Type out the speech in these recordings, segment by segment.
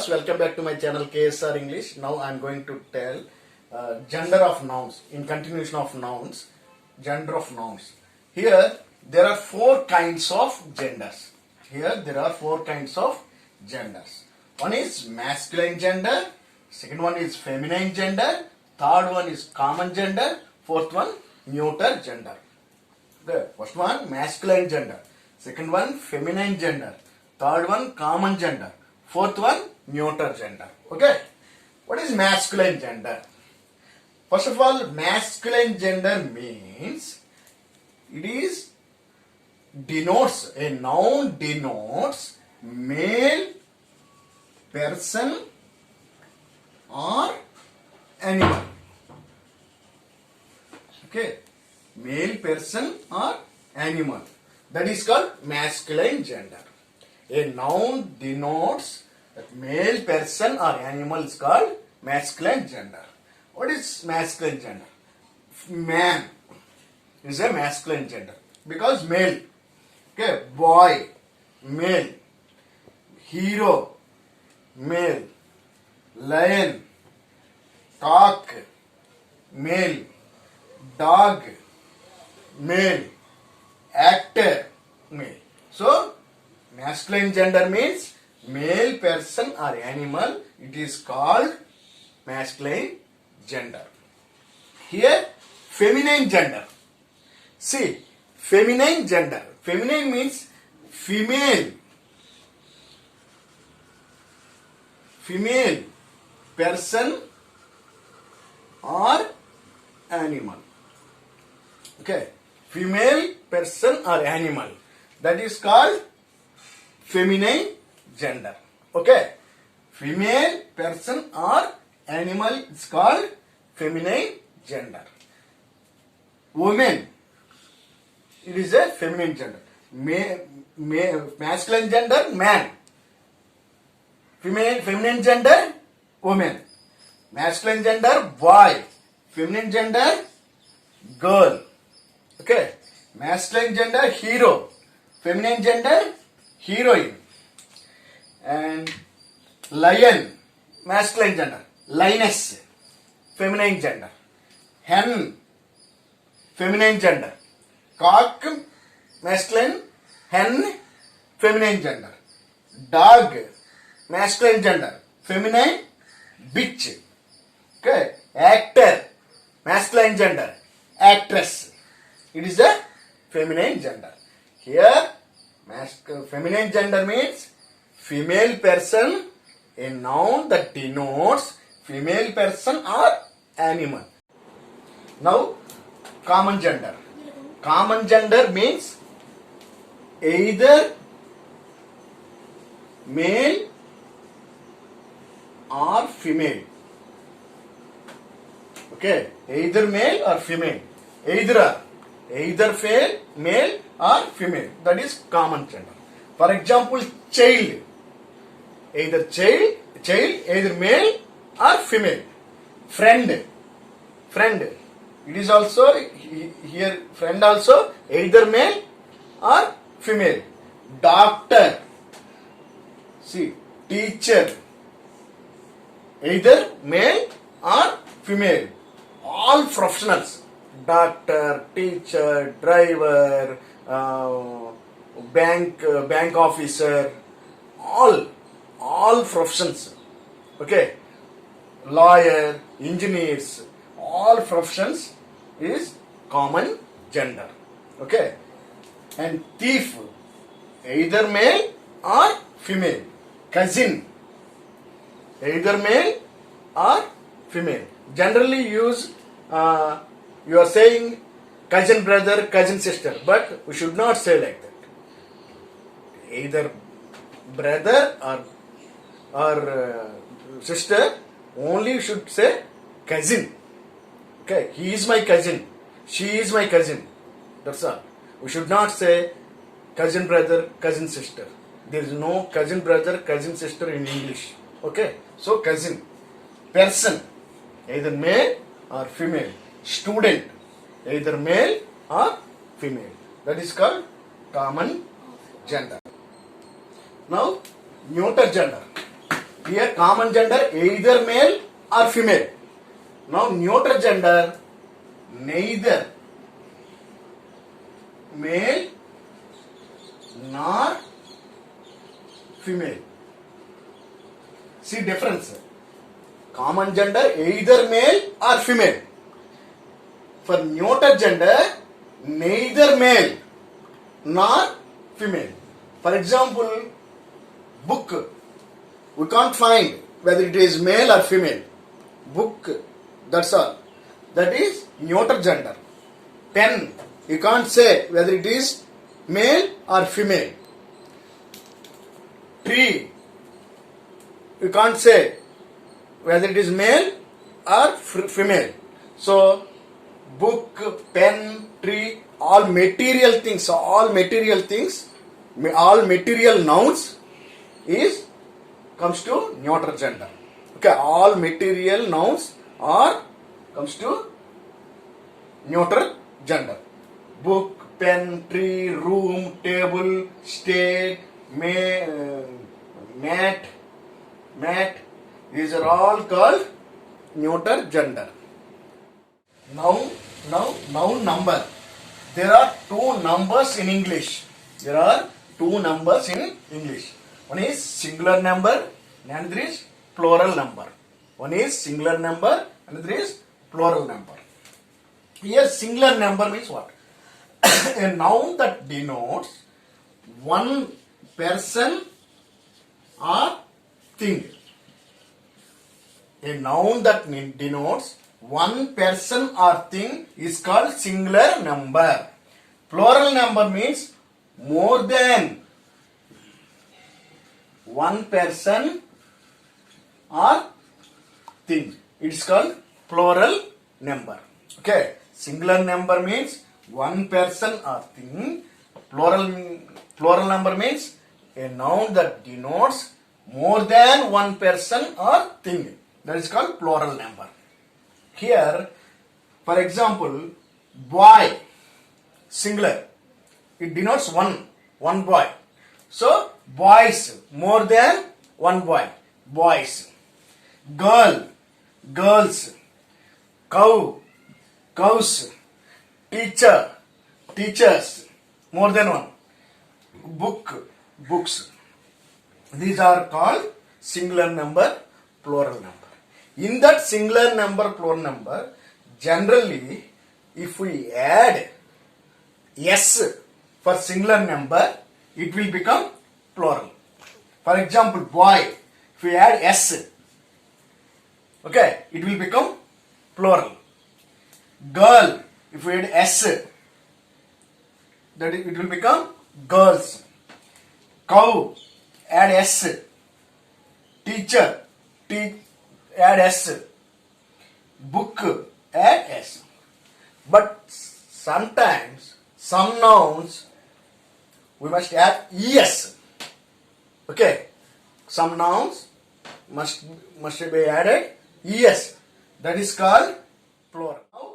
viewers, welcome back to my channel KSR English. Now I am going to tell gender of nouns in continuation of nouns. Gender of nouns. Here there are four kinds of genders. Here there are four kinds of genders. One is masculine gender, second one is feminine gender, third one is common gender, fourth one neuter gender. The first one masculine gender, second one feminine gender, third one common gender, fourth one neuter gender. Okay, what is masculine gender? First of all, masculine gender means it is denotes, a noun denotes male person or animal. Okay, male person or animal. That is called masculine gender. A noun denotes that male person or animal is called masculine gender. What is masculine gender? Man is a masculine gender because male. Okay, boy, male. Hero, male. Lion, cock, male. Dog, male. Actor, male. So, masculine gender means male person or animal. It is called masculine gender. Here, feminine gender. See, feminine gender. Feminine means female. Female person or animal. Okay, female person or animal. That is called feminine gender. Okay, female person or animal is called feminine gender. Woman, it is a feminine gender. Masculine gender, man. Feminine gender, woman. Masculine gender, boy. Feminine gender, girl. Okay. Masculine gender, hero. Feminine gender, heroine. And lion, masculine gender. Lioness, feminine gender. Hen, feminine gender. Cock, masculine. Hen, feminine gender. Dog, masculine gender. Feminine. Bitch. Okay. Actor, masculine gender. Actress. It is a feminine gender. Here, feminine gender means female person, a noun that denotes female person or animal. Now, common gender. Common gender means either male or female. Okay, either male or female. Either male or female. That is common gender. For example, child. Either child, either male or female. Friend. It is also here friend also either male or female. Doctor. See, teacher. Either male or female. All professionals. Doctor, teacher, driver, bank officer, all professions. Okay, lawyer, engineers, all professions is common gender. Okay, and thief, either male or female. Cousin, either male or female. Generally use you are saying cousin brother, cousin sister, but we should not say like that. Either brother or sister, only you should say cousin. Okay, he is my cousin, she is my cousin. That's all. We should not say cousin brother, cousin sister. There is no cousin brother, cousin sister in English. Okay, so cousin. Person, either male or female. Student, either male or female. That is called common gender. Now, neuter gender. Here common gender either male or female. Now neuter gender neither male nor female. See difference. Common gender either male or female. For neuter gender neither male nor female. For example, book. We can't find whether it is male or female. Book, that's all. That is neuter gender. Pen, you can't say whether it is male or female. Tree, you can't say whether it is male or female. So, book, pen, tree, all material things, all material nouns comes to neuter gender. Okay, all material nouns comes to neuter gender. Book, pen, tree, room, table, state, mat, these are all called neuter gender. Noun number. There are two numbers in English. One is singular number and another is plural number. Here singular number means what? A noun that denotes one person or thing. A noun that denotes one person or thing is called singular number. Plural number means more than one person or thing. It is called plural number. Okay. Singular number means one person or thing. Plural number means a noun that denotes more than one person or thing. That is called plural number. Here, for example, boy, singular. It denotes one boy. So, boys, more than one boy. Boys. Girl, girls. Cow, cows. Teacher, teachers. More than one. Book, books. These are called singular number, plural number. In that singular number, plural number, generally, if we add s for singular number, it will become plural. For example, boy, if we add s, okay, it will become plural. Girl, if we add s, that it will become girls. Cow, add s. Teacher, add s. Book, add s. But sometimes, some nouns, we must add es. Okay. Some nouns must be added es. That is called plural. Now,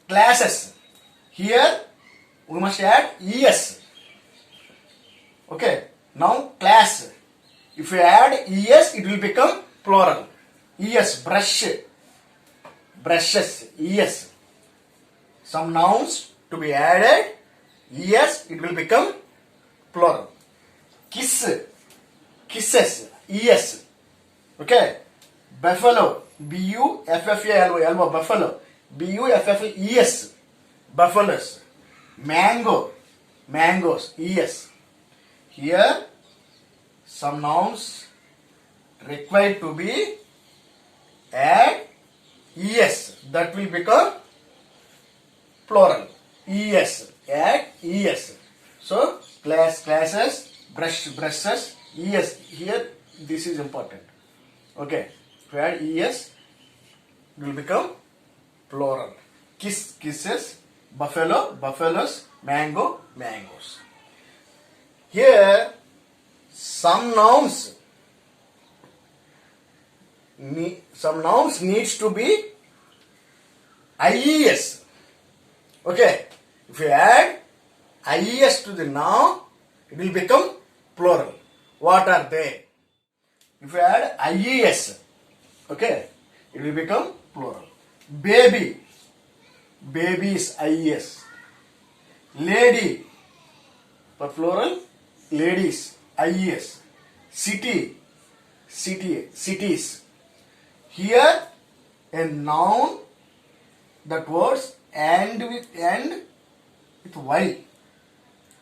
classes. Here we must add es. Okay. Now class. If we add es, it will become plural. Es, brush, brushes, es. Some nouns to be added es, it will become plural. Kiss, kisses, es. Okay. Buffalo, buffalo, buffalo, buffles, buffaloes. Mango, mangoes, es. Here, some nouns required to be add es. That will become plural. Es, add es. So, classes, brushes, es. Here, this is important. Okay, if you add es, it will become plural. Kisses, buffalo, buffaloes, mango, mangoes. Here, some nouns needs to be IES. Okay, if you add IES to the noun, it will become plural. What are they? If you add IES, okay, it will become plural. Baby, baby is IES. Lady, for plural, ladies, IES. City, cities. Here, a noun that words end with Y.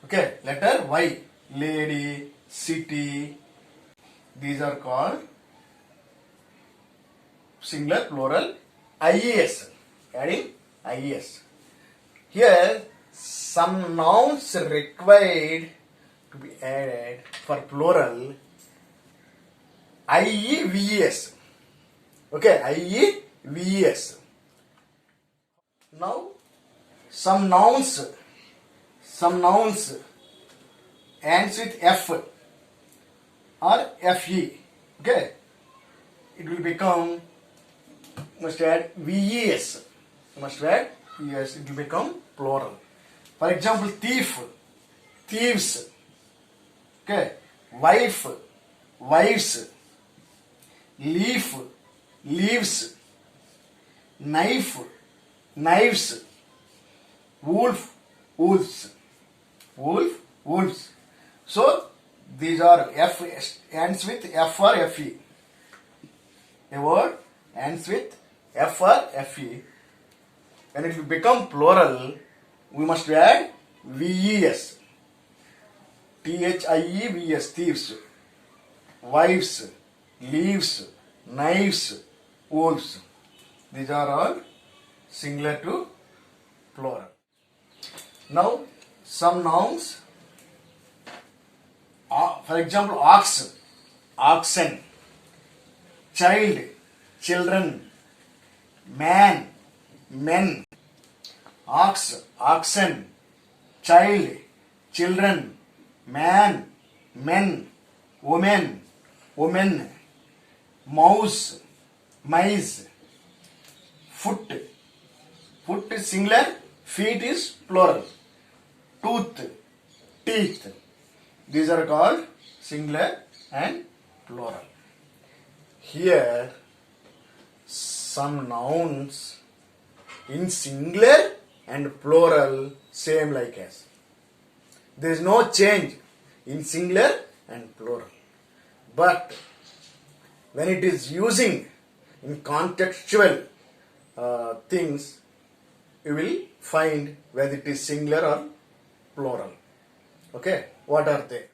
Okay, letter Y. Lady, city. These are called singular, plural, IES. Adding IES. Here, some nouns required to be added for plural. IEVES. Okay, IEVES. Now, some nouns ends with F or FE. Okay, it will become, must add VES. Must add VES, it will become plural. For example, thief, thieves. Okay, wife, wives. Leaf, leaves. Knife, knives. Wolf, wolves. Wolf, wolves. So these are F ends with F or FE. A word ends with F or FE. When it will become plural, we must add VES. THIEVES, thieves. Wives, leaves, knives, wolves. These are all singular to plural. Now, some nouns, for example, ox, oxen, child, children, man, men, ox, oxen, child, children, man, men, woman, women, mouse, mice, foot, foot is singular, feet is plural, tooth, teeth. These are called singular and plural. Here, some nouns in singular and plural same like as. There is no change in singular and plural. But when it is using in contextual things, you will find whether it is singular or plural. Okay, what are they?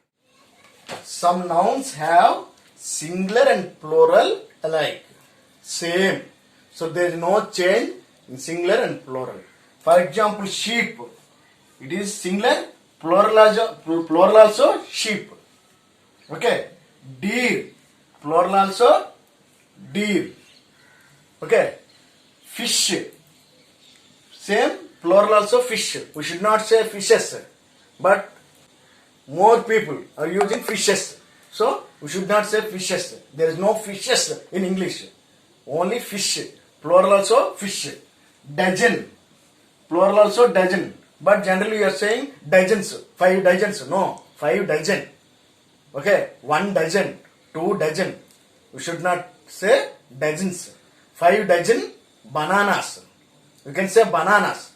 Some nouns have singular and plural alike, same. So there is no change in singular and plural. For example, sheep, it is singular, plural also sheep. Okay, deer, plural also deer. Okay, fish, same, plural also fish. We should not say fishes, but more people are using fishes. So, we should not say fishes. There is no fishes in English. Only fish. Plural also fish. Dozen. Plural also dozen. But generally you are saying dozens. 5 dozens. No. 5 dozen. Okay. 1 dozen. 2 dozen. We should not say dozens. 5 dozen bananas. You can say bananas.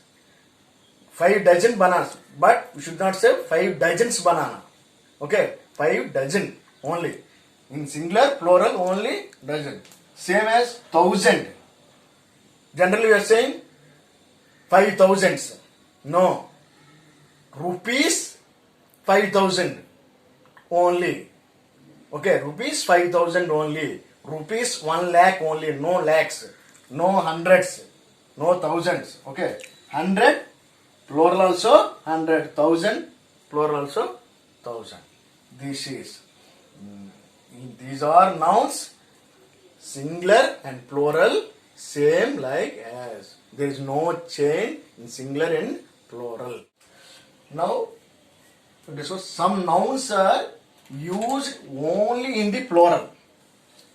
5 dozen bananas. But we should not say 5 dozens banana. Okay. 5 dozen only. In singular, plural only dozen. Same as 1,000. Generally we are saying 5,000s. No. Rupees 5,000 only. Okay, rupees 5,000 only. Rupees 1 lakh only. No lakhs. No hundreds. No thousands. Okay. 100 plural also 100. 1,000 plural also 1,000. These are nouns, singular and plural, same like as. There is no change in singular and plural. Now, so some nouns are used only in the plural.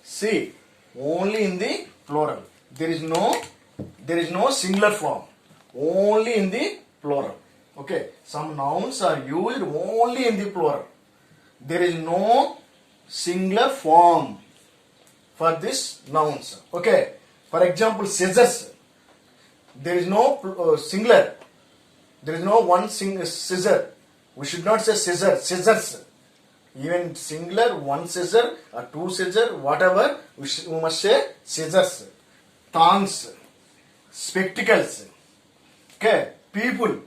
See, only in the plural. There is no singular form. Only in the plural. Okay, some nouns are used only in the plural. There is no singular form for this nouns. Okay. For example, scissors. There is no singular. There is no one scissor. We should not say scissor. Scissors. Even singular, one scissor or two scissor, whatever, we must say scissors. Thongs. Spectacles. Okay. People.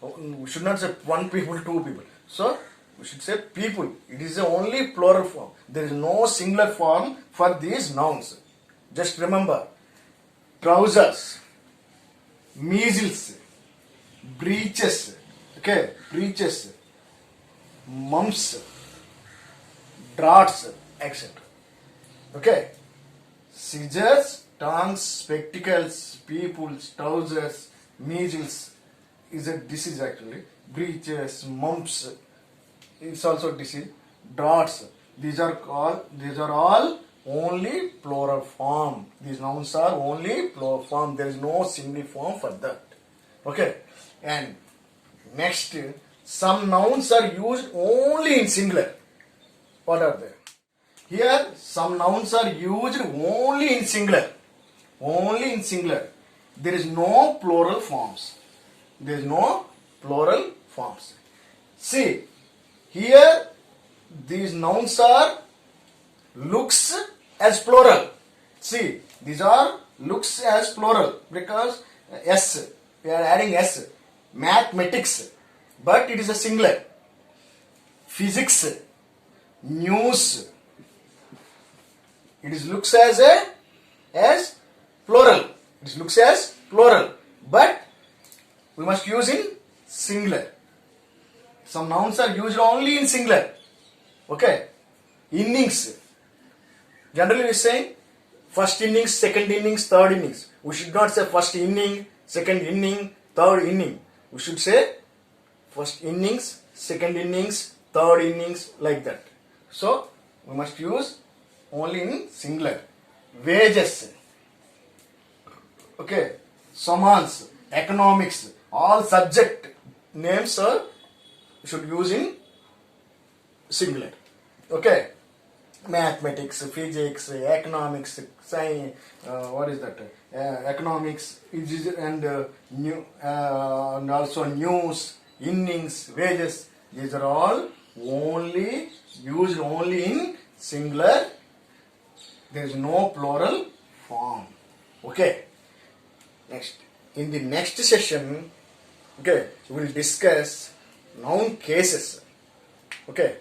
We should not say one people, two people. So, we should say people. It is the only plural form. There is no singular form for these nouns. Just remember. Trousers. Measles. Breeches. Okay. Breeches. Mumps. Draughts. Etc. Okay. Scissors, tongues, spectacles, people, trousers, measles is a disease actually. Breeches, mumps, it's also disease. Draughts, these are all only plural form. These nouns are only plural form. There is no singular form for that. Okay. And next, some nouns are used only in singular. What are they? Here, some nouns are used only in singular. Only in singular. There is no plural forms. There is no plural forms. See, here these nouns are looks as plural. See, these are looks as plural because S, we are adding S. Mathematics, but it is a singular. Physics, news, it is looks as plural. It looks as plural, but we must use in singular. Some nouns are used only in singular. Okay. Innings. Generally we say first innings, second innings, third innings. We should not say first inning, second inning, third inning. We should say first innings, second innings, third innings, like that. So we must use only in singular. Wages. Okay. Summons, economics, all subject names are should use in singular. Okay. Mathematics, physics, economics, science, what is that? Economics and and also news, innings, wages. These are all only used only in singular. There is no plural form. Okay. Next, in the next session, okay, we will discuss noun cases. Okay.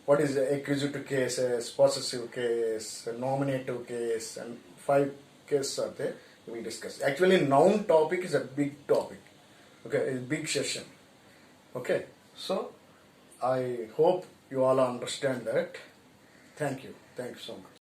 What is the accusative cases, possessive case, nominative case, and 5 cases are there. We will discuss. Actually, noun topic is a big topic. Okay, it's a big session. Okay, so I hope you all understand that. Thank you. Thank you so much.